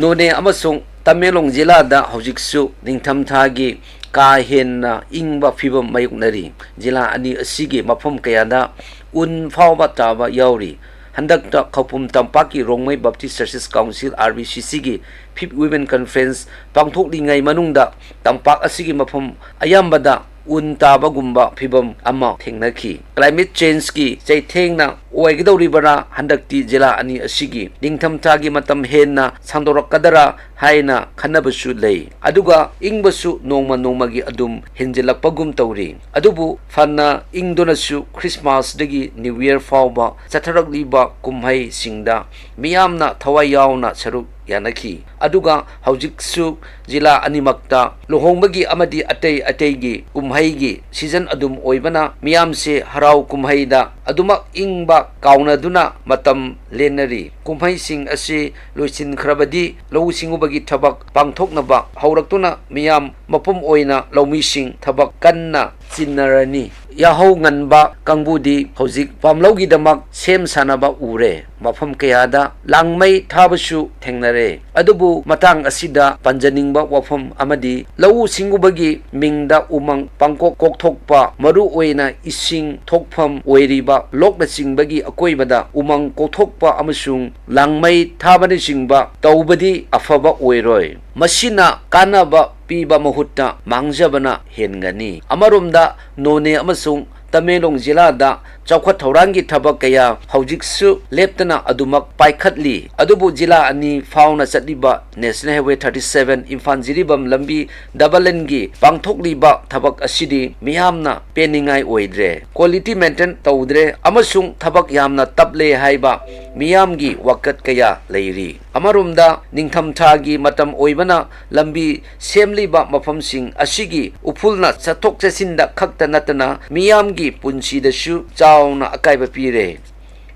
Noney amasung Tamenglong jilada hojiksu ningthamthagi ka henna ingba phibam mayuknari jila ani asigi mafam kayada un phawba taba yauri handakta khapum tampaki rongmai Baptist Churches Council RBCC gi 5th Women Conference pangthoklingai manungda tampak asigi mafam ayambada un taba gumba phibam ama thengnaki climate change ki chaithengna oigidoribara handakti jila ani asigi ningthamthagi matam henna sangdorakadara haina khanabasu lei aduga ingbasu nongmagi adum henjelakpagum tawri adubu fanna ingdonasu Christmas dagi New Year fawba chatharakliba kumhai singda miyamna thawai yauna saruk yanaki aduga haujiksu jila animakta lohongbagi amadi atei kumhaigi season adum oibana miyamse harau kumhaida aduma ingba kaunaduna matam lenari kumhai sing ase loisin khrabadi lo singubagi thabak pangthoknaba hauraktuna miyam mapum oina lomi sing thabak kanna chinnarani yahau nganba kangbudi hojik pamlogi damak sem sanaba ure mafam kayada langmai thabasu thengnare adubu matang asida panjaningba wafam amadi lau singubagi mingda umang pangkok kokthokpa maru oina ising thokpham oiriba lokna singbagi akoibada umang kokthokpa amasung langmai thabani singba taubadi afaba oiroi masina kanaba piba mahutta mangjabana hengani amaromda Noney amasung Tamenglong jilada chawkhat thaurangi thabak kaya hojiksu leptana adumak paikhatli adubu jila ani fauna chatliba National Highway 37 Imphal jiribam lambi dabalengi pangthokliba thabak asidi miyamna peningai oidre quality maintain tawdre amasung thabak yamna taple haiba miyamgi wakat kaya leiri amarumda ningthamthagi matam oibana lambi semliba mafamsing asigi upulna chathok chasinda khakta natana miyamgi punsidashu chauna akaiba pire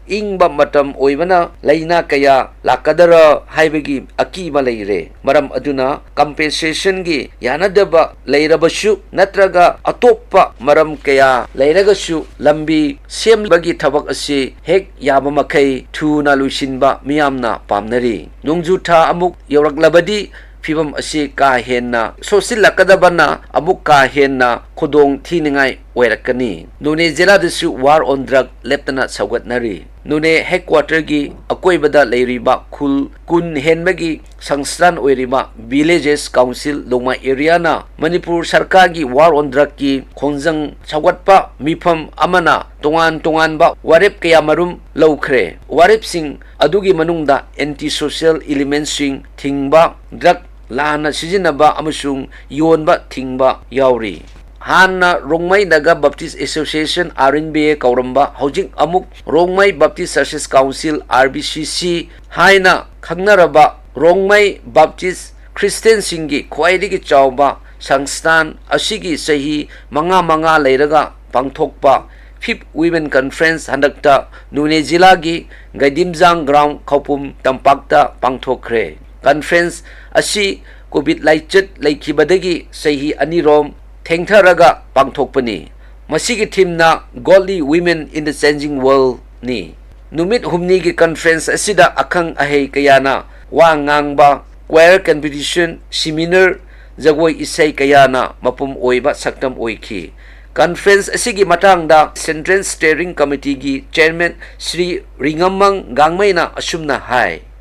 ingba matam oibana laina kaya lakadara haibagi akiba leire maram aduna compensation gi yanadaba leirabashu natraga atoppa maram kaya leiragashu lambi sembagi thabak ase hek yaba makai thuna luisinba miyamna pamnari nongju amuk yoraklabadi phibam ase ka henna sosilakadabana amuk ka henna khodong thiningai oirakani Noney jila dasu war on drug leptana saugatnari Noney headquarter gi akoibada leiriba khul kun henmagi sangstan oiriba villages council longma area na Manipur sarkar gi war on drug ki khongjang saugatpa mifam amana tongan ba warep kaya marum laukhre warep sing adugi manungda anti social elements sing thingba drug lana sijinaba amasung yonba thingba yauri Hanna Rongmai Naga Baptist Association RNBA kauramba hojik amuk Rongmai Baptist Churches Council RBCC haina khangnaraba Rongmai Baptist Christian singi khwaidigi chawba sangstan asigi sahi manga leiraga pangthokpa 5th Women Conference handakta Noney jilagi Gaidimjang ground khopum tampakta pangthokre conference asi covid laichet laikibadagi sahi anirom thengtharaga pangthokpani masigi thimna godly women in the changing world ni numit humni gi conference asida akhang ahei kayana wa ngangba choir competition seminar jagoi isai kayana mapum oiba saktam oiki conference asigi matangda Central Steering Committee gi chairman Sri Ringamang Gangmaina asumna hai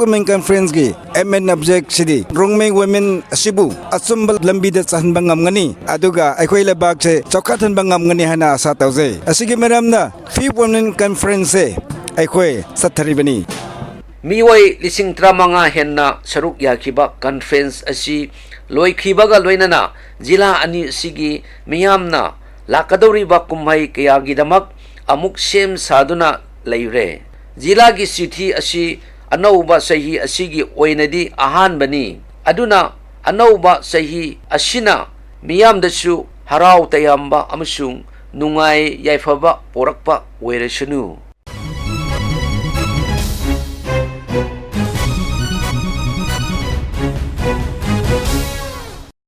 Women Conference gi MN object sidi Rongmai women asibu asumbal lambida chahanba ngamngani aduga aikhoi labak che chokathanba ngamngani hana asa tawje asigi meramna 5th Women Conference se aikhoi satharibani miwai lising tramanga henna saruk yakiba conference asi loikhibaga loinana jila ani sigi miyamna lakadoriba kumhai kayagi damak amuk sem saduna leire jila gi sithi asi anauba sahi asigi oinadi ahanbani aduna anauba sahi asina miyamdasu harau tayamba amasung nungai yaifaba porakpa oirasunu